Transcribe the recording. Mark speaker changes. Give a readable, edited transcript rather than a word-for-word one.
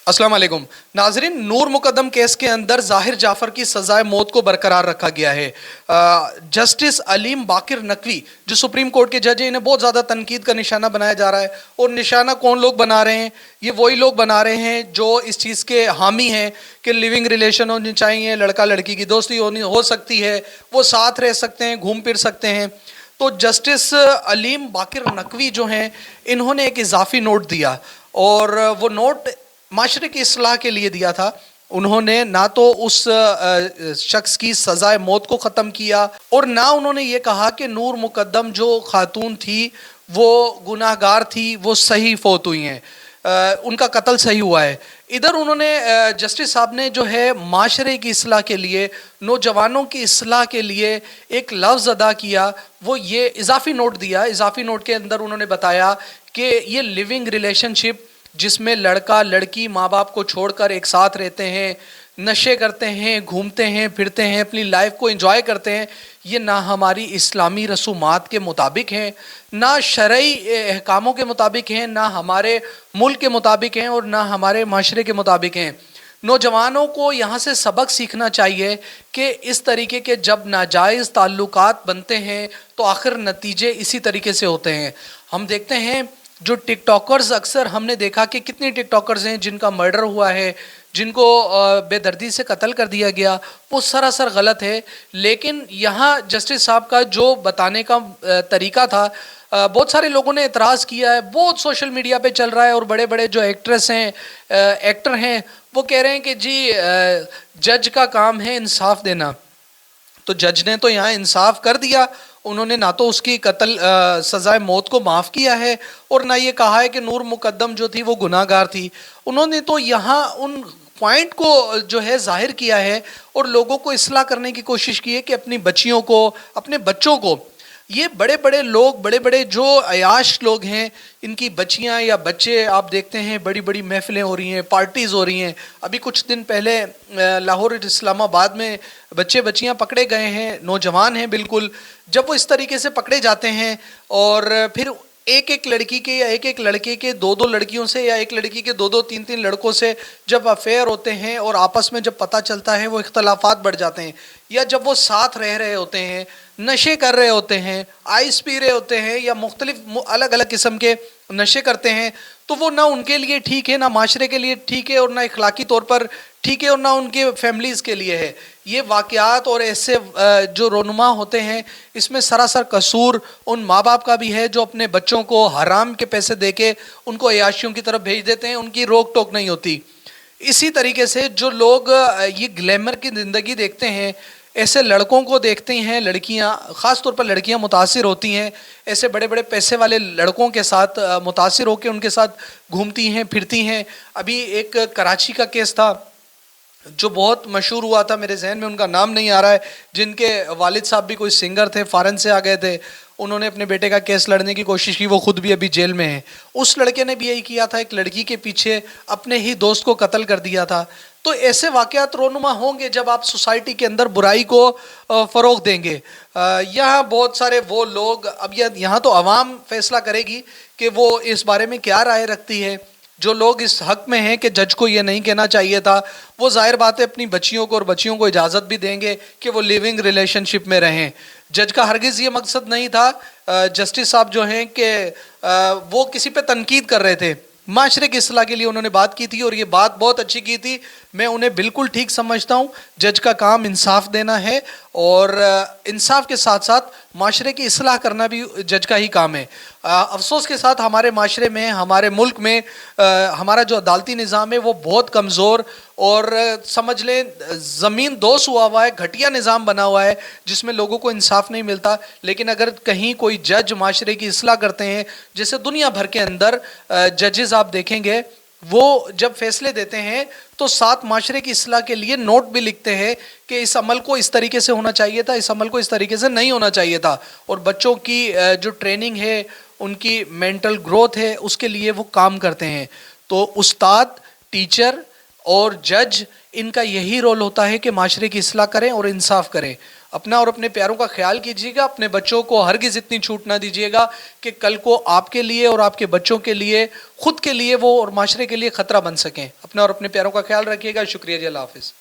Speaker 1: अस्सलाम वालेकुम नाजरीन। नूर मुकदम केस के अंदर जाहिर जाफर की सजाए मौत को बरकरार रखा गया है। जस्टिस अलीम बाकिर नकवी जो सुप्रीम कोर्ट के जज हैं, इन्हें बहुत ज़्यादा तनकीद का निशाना बनाया जा रहा है। और निशाना कौन लोग बना रहे हैं? ये वही लोग बना रहे हैं जो इस चीज़ के हामी हैं कि लिविंग रिलेशन होनी चाहिए, लड़का लड़की की दोस्ती होनी हो सकती है, वो साथ रह सकते हैं, घूम फिर सकते हैं। तो जस्टिस अलीम बाकिर नकवी जो हैं, इन्होंने एक इजाफी नोट दिया और वो नोट माशरे की इस्लाह के लिए दिया था। उन्होंने ना तो उस शख्स की सजाए मौत को ख़त्म किया और ना उन्होंने ये कहा कि नूर मुकद्दम जो खातून थी वो गुनाहगार थी, वो सही फौत हुई हैं, उनका कत्ल सही हुआ है। इधर उन्होंने जस्टिस साहब ने जो है माशरे की इस्लाह के लिए, नौजवानों की इस्लाह के लिए एक लफ्ज़ अदा किया, वो ये इजाफी नोट दिया। इजाफी नोट के अंदर उन्होंने बताया कि ये लिविंग रिलेशनशिप जिसमें लड़का लड़की माँ बाप को छोड़कर एक साथ रहते हैं, नशे करते हैं, घूमते हैं, फिरते हैं, अपनी लाइफ को एंजॉय करते हैं, ये ना हमारी इस्लामी रसूमात के मुताबिक हैं, ना शरई अहकामों के मुताबिक हैं, ना हमारे मुल्क के मुताबिक हैं और ना हमारे माशरे के मुताबिक हैं। नौजवानों को यहाँ से सबक सीखना चाहिए कि इस तरीके के जब नाजायज़ ताल्लुकात बनते हैं तो आखिर नतीजे इसी तरीके से होते हैं। हम देखते हैं जो टिकटॉकर्स, अक्सर हमने देखा कि कितने टिकटॉकर्स हैं जिनका मर्डर हुआ है, जिनको बेदर्दी से कत्ल कर दिया गया, वो सरासर गलत है। लेकिन यहाँ जस्टिस साहब का जो बताने का तरीका था, बहुत सारे लोगों ने एतराज़ किया है, बहुत सोशल मीडिया पे चल रहा है। और बड़े बड़े जो एक्ट्रेस हैं, एक्टर हैं, वो कह रहे हैं कि जी जज का काम है इंसाफ देना। तो जज ने तो यहाँ इंसाफ कर दिया, उन्होंने ना तो उसकी कत्ल सजाए मौत को माफ़ किया है और ना ये कहा है कि नूर मुकद्दम जो थी वो गुनाहगार थी। उन्होंने तो यहाँ उन पॉइंट को जो है जाहिर किया है और लोगों को इस्लाह करने की कोशिश की है कि अपनी बच्चियों को, अपने बच्चों को, ये बड़े बड़े लोग, बड़े बड़े जो अयाश लोग हैं, इनकी बच्चियां या बच्चे आप देखते हैं, बड़ी बड़ी महफिलें हो रही हैं, पार्टीज़ हो रही हैं। अभी कुछ दिन पहले लाहौर इस्लामाबाद में बच्चे बच्चियां पकड़े गए हैं, नौजवान हैं बिल्कुल। जब वो इस तरीके से पकड़े जाते हैं और फिर एक एक लड़की के या एक एक लड़के के दो दो लड़कियों से या एक लड़की के दो दो तीन तीन लड़कों से जब अफेयर होते हैं और आपस में जब पता चलता है वो इख्तलाफात बढ़ जाते हैं, या जब वो साथ रह रहे होते हैं, नशे कर रहे होते हैं, आइस पी रहे होते हैं या मुख्तलिफ अलग अलग किस्म के नशे करते हैं, तो वो ना उनके लिए ठीक है, ना माशरे के लिए ठीक है और ना इखलाकी तौर पर ठीक है और ना उनके फैमिलीज़ के लिए है। ये वाक़यात और ऐसे जो रोनुमा होते हैं, इसमें सरासर कसूर उन माँ बाप का भी है जो अपने बच्चों को हराम के पैसे देके उनको अयाशियों की तरफ भेज देते हैं, उनकी रोक टोक नहीं होती। इसी तरीके से जो लोग ये ग्लैमर की ज़िंदगी देखते हैं, ऐसे लड़कों को देखते हैं, लड़कियां, ख़ास तौर पर लड़कियां मुतासिर होती हैं, ऐसे बड़े बड़े पैसे वाले लड़कों के साथ मुतासिर होकर उनके साथ घूमती हैं, फिरती हैं। अभी एक कराची का केस था जो बहुत मशहूर हुआ था, मेरे जहन में उनका नाम नहीं आ रहा है, जिनके वालिद साहब भी कोई सिंगर थे, फ़ॉरेन से आ गए थे, उन्होंने अपने बेटे का केस लड़ने की कोशिश की, वो खुद भी अभी जेल में है। उस लड़के ने भी यही किया था, एक लड़की के पीछे अपने ही दोस्त को कत्ल कर दिया था। तो ऐसे वाक़यात रोनुमा होंगे जब आप सोसाइटी के अंदर बुराई को फ़रोग़ देंगे। यहाँ बहुत सारे वो लोग, अब यहाँ तो आवाम फैसला करेगी कि वो इस बारे में क्या राय रखती है। जो लोग इस हक़ में हैं कि जज को ये नहीं कहना चाहिए था, वो ज़ाहिर बात है अपनी बच्चियों को और बच्चियों को इजाज़त भी देंगे कि वो लिविंग रिलेशनशिप में रहें। जज का हरगिज़ ये मकसद नहीं था। जस्टिस साहब जो हैं कि वो किसी पे तनकीद कर रहे थे, माशरे की इस्लाह के लिए उन्होंने बात की थी और ये बात बहुत अच्छी की थी। मैं उन्हें बिल्कुल ठीक समझता हूँ। जज का काम इंसाफ देना है और इंसाफ के साथ साथ माशरे की इस्लाह करना भी जज का ही काम है। अफसोस के साथ हमारे माशरे में, हमारे मुल्क में हमारा जो अदालती निज़ाम है वो बहुत कमज़ोर और समझ लें ज़मीन दोष हुआ है, घटिया निज़ाम बना हुआ है जिसमें लोगों को इंसाफ नहीं मिलता। लेकिन अगर कहीं कोई जज माशरे की इस्लाह करते हैं, जैसे दुनिया भर के अंदर जजेस आप देखेंगे, वो जब फैसले देते हैं तो साथ माशरे की इस्लाह के लिए नोट भी लिखते हैं कि इस अमल को इस तरीके से होना चाहिए था, इस अमल को इस तरीके से नहीं होना चाहिए था। और बच्चों की जो ट्रेनिंग है, उनकी मेंटल ग्रोथ है, उसके लिए वो काम करते हैं। तो उस्ताद, टीचर اور جج ان کا یہی رول ہوتا ہے کہ معاشرے کی اصلاح کریں اور انصاف کریں. اپنا اور اپنے پیاروں کا خیال کیجیے گا. اپنے بچوں کو ہرگز اتنی چھوٹ نہ دیجیے گا کہ کل کو آپ کے لیے اور آپ کے بچوں کے لیے خود کے لیے وہ اور معاشرے کے لیے خطرہ بن سکیں. اپنا اور اپنے پیاروں کا خیال رکھیے گا. شکریہ جی. اللہ حافظ.